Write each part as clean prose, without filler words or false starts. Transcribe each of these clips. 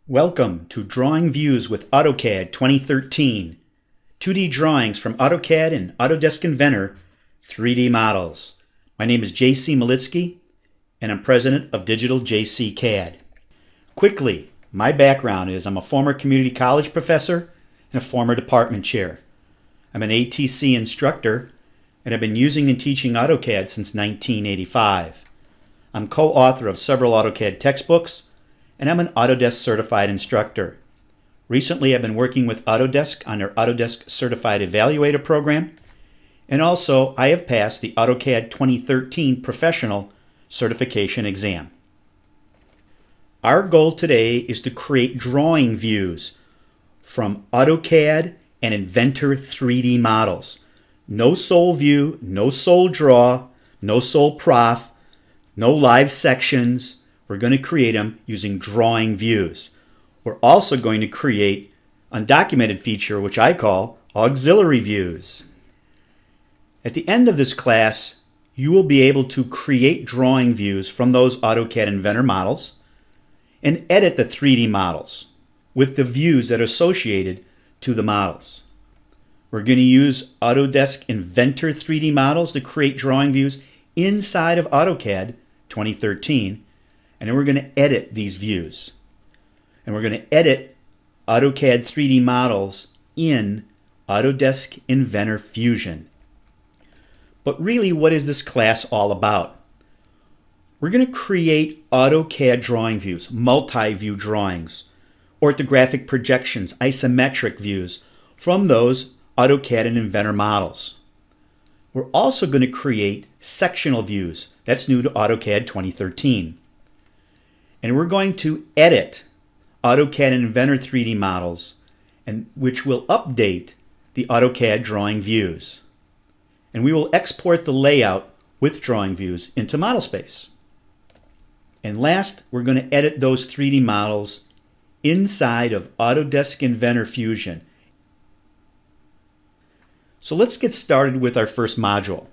Welcome to Drawing Views with AutoCAD 2013. 2D drawings from AutoCAD and Autodesk Inventor 3D models. My name is J.C. Malitsky, and I'm president of Digital JC CAD. Quickly, my background is I'm a former community college professor and a former department chair. I'm an ATC instructor, and I've been using and teaching AutoCAD since 1985. I'm co-author of several AutoCAD textbooks, and I'm an Autodesk certified instructor. Recently, I've been working with Autodesk on their Autodesk Certified Evaluator program, and also I have passed the AutoCAD 2013 Professional Certification exam. Our goal today is to create drawing views from AutoCAD and Inventor 3D models. No sole view, no sole draw, no sole prof, no live sections. We're going to create them using drawing views. We're also going to create an undocumented feature, which I call auxiliary views. At the end of this class, you will be able to create drawing views from those AutoCAD Inventor models and edit the 3D models with the views that are associated to the models. We're going to use Autodesk Inventor 3D models to create drawing views inside of AutoCAD 2013. And then we're going to edit these views. And we're going to edit AutoCAD 3D models in Autodesk Inventor Fusion. But really, what is this class all about? We're going to create AutoCAD drawing views, multi-view drawings, orthographic projections, isometric views from those AutoCAD and Inventor models. We're also going to create sectional views. That's new to AutoCAD 2013. And we're going to edit AutoCAD and Inventor 3D models, which will update the AutoCAD drawing views. And we will export the layout with drawing views into model space. And last, we're going to edit those 3D models inside of Autodesk Inventor Fusion. So let's get started with our first module.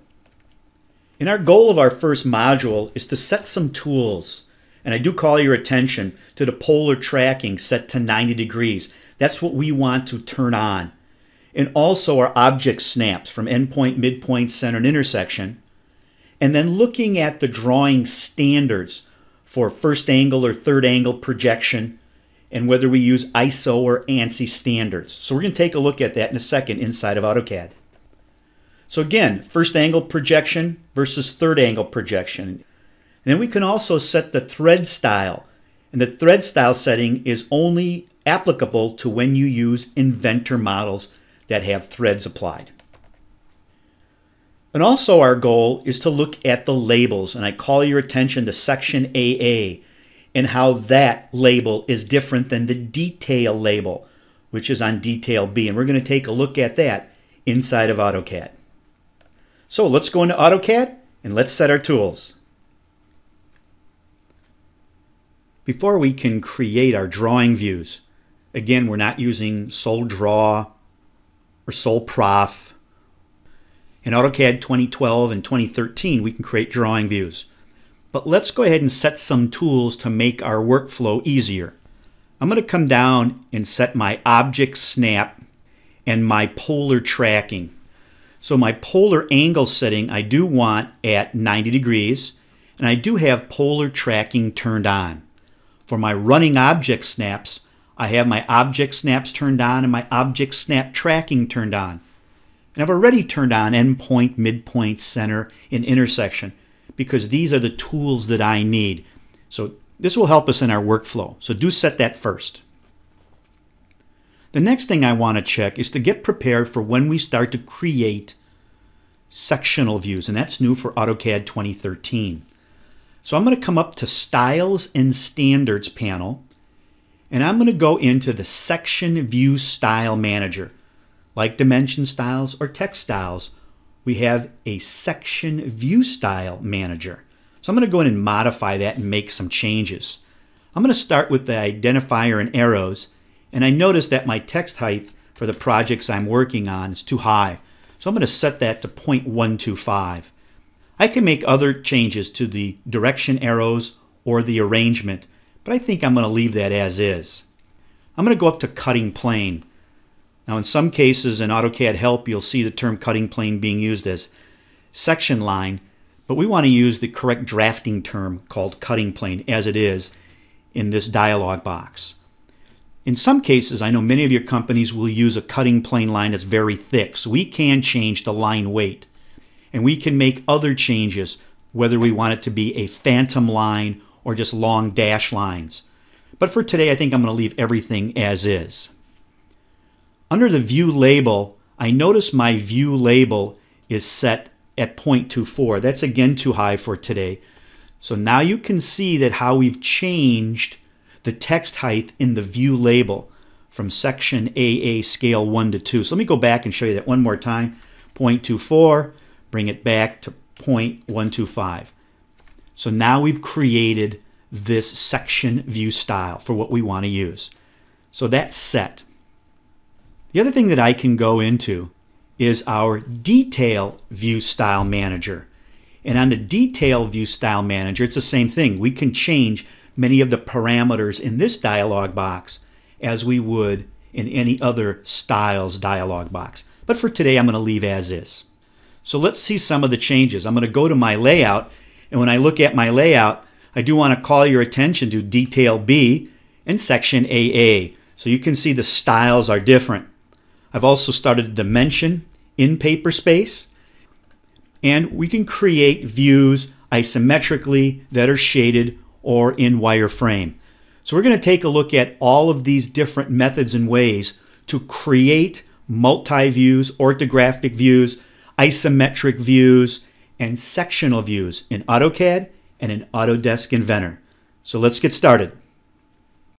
And our goal of our first module is to set some tools. And I do call your attention to the polar tracking set to 90 degrees. That's what we want to turn on. And also our object snaps from endpoint, midpoint, center, and intersection. And then looking at the drawing standards for first angle or third angle projection and whether we use ISO or ANSI standards. So we're going to take a look at that in a second inside of AutoCAD. So again, first angle projection versus third angle projection. And then we can also set the thread style. And the thread style setting is only applicable to when you use Inventor models that have threads applied. And also our goal is to look at the labels. And I call your attention to section AA and how that label is different than the detail label, which is on detail B. And we're going to take a look at that inside of AutoCAD. So let's go into AutoCAD and let's set our tools. Before we can create our drawing views, again, we're not using sole draw or sole prof. In AutoCAD 2012 and 2013, we can create drawing views. But let's go ahead and set some tools to make our workflow easier. I'm going to come down and set my object snap and my polar tracking. So my polar angle setting I do want at 90 degrees, and I do have polar tracking turned on. For my running object snaps, I have my object snaps turned on and my object snap tracking turned on. And I've already turned on endpoint, midpoint, center, and intersection because these are the tools that I need. So this will help us in our workflow. So do set that first. The next thing I want to check is to get prepared for when we start to create sectional views, and that's new for AutoCAD 2013. So I'm going to come up to Styles and Standards panel, and I'm going to go into the Section View Style Manager. Like Dimension Styles or Text Styles, we have a Section View Style Manager. So I'm going to go in and modify that and make some changes. I'm going to start with the identifier and arrows, and I notice that my text height for the projects I'm working on is too high. So I'm going to set that to 0.125. I can make other changes to the direction arrows or the arrangement, but I think I'm going to leave that as is. I'm going to go up to cutting plane. Now in some cases in AutoCAD Help you'll see the term cutting plane being used as section line, but we want to use the correct drafting term called cutting plane as it is in this dialog box. In some cases, I know many of your companies will use a cutting plane line that's very thick, so we can change the line weight. And we can make other changes, whether we want it to be a phantom line or just long dash lines. But for today, I think I'm going to leave everything as is. Under the view label, I notice my view label is set at 0.24. That's again too high for today. So now you can see that how we've changed the text height in the view label from section AA scale 1 to 2. So let me go back and show you that one more time. 0.24, bring it back to 0.125. So now we've created this section view style for what we want to use. So that's set. The other thing that I can go into is our detail view style manager. And on the detail view style manager, it's the same thing. We can change many of the parameters in this dialog box as we would in any other styles dialog box. But for today, I'm going to leave as is. So let's see some of the changes. I'm going to go to my layout, and when I look at my layout, I do want to call your attention to detail B and section AA. So you can see the styles are different. I've also started a dimension in paper space, and we can create views isometrically that are shaded or in wireframe. So we're going to take a look at all of these different methods and ways to create multi-views, orthographic views, isometric views, and sectional views in AutoCAD and in Autodesk Inventor. So let's get started.